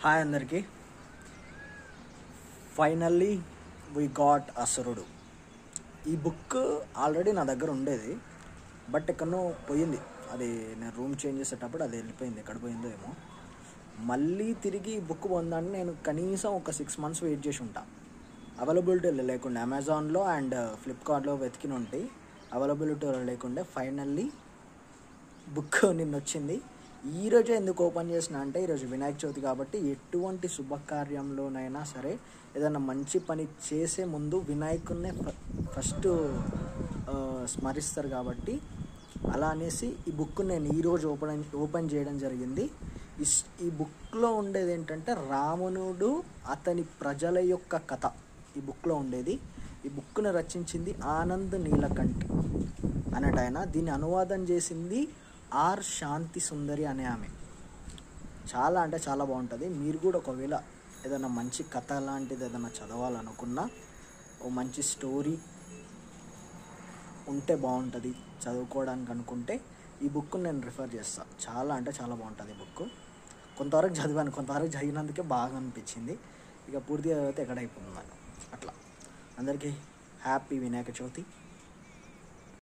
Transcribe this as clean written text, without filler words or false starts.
Hi అందరికీ. Finally we got అసురుడు. ఈ బుక్ ఆల్రెడీ నా దగ్గర ఉండేది, బట్ ఎక్కడనో పోయింది. అది నేను రూమ్ చేంజ్ చేసేటప్పుడు అది వెళ్ళిపోయింది, ఎక్కడ పోయిందో ఏమో. మళ్ళీ తిరిగి ఈ బుక్ పొందాలని నేను కనీసం ఒక 6 months వెయిట్ చేసి ఉంటా. అవైలబిలిటీ లేకుండా అమెజాన్లో అండ్ ఫ్లిప్కార్ట్లో వెతికిన ఉంటాయి, అవైలబిలిటీ లేకుండా ఫైనల్లీ బుక్ నిన్న వచ్చింది. ఈరోజే ఎందుకు ఓపెన్ చేసిన అంటే, ఈరోజు వినాయక చవితి కాబట్టి ఎటువంటి శుభకార్యంలోనైనా సరే ఏదైనా మంచి పని చేసే ముందు వినాయకుడినే ఫస్ట్ స్మరిస్తారు కాబట్టి అలా అనేసి ఈ బుక్ నేను ఈరోజు ఓపెన్ చేయడం జరిగింది. ఈ బుక్లో ఉండేది ఏంటంటే రావణుడు అతని ప్రజల యొక్క కథ ఈ బుక్లో ఉండేది. ఈ బుక్ను రచించింది ఆనంద్ నీలకంఠ్ అనేటాయన. దీన్ని అనువాదం చేసింది ఆర్ శాంతి సుందరి అనే ఆమె. చాలా అంటే చాలా బాగుంటుంది. మీరు కూడా ఒకవేళ ఏదైనా మంచి కథ లాంటిది ఏదైనా చదవాలనుకున్నా, ఓ మంచి స్టోరీ ఉంటే బాగుంటుంది చదువుకోవడానికి అనుకుంటే ఈ బుక్ నేను రిఫర్ చేస్తాను. చాలా అంటే చాలా బాగుంటుంది ఈ బుక్. కొంతవరకు చదివాను, కొంతవరకు చదివినందుకే బాగా అనిపించింది. ఇక పూర్తిగా చదివితే ఎక్కడైపోతుంది అట్లా. అందరికీ హ్యాపీ వినాయక చవితి.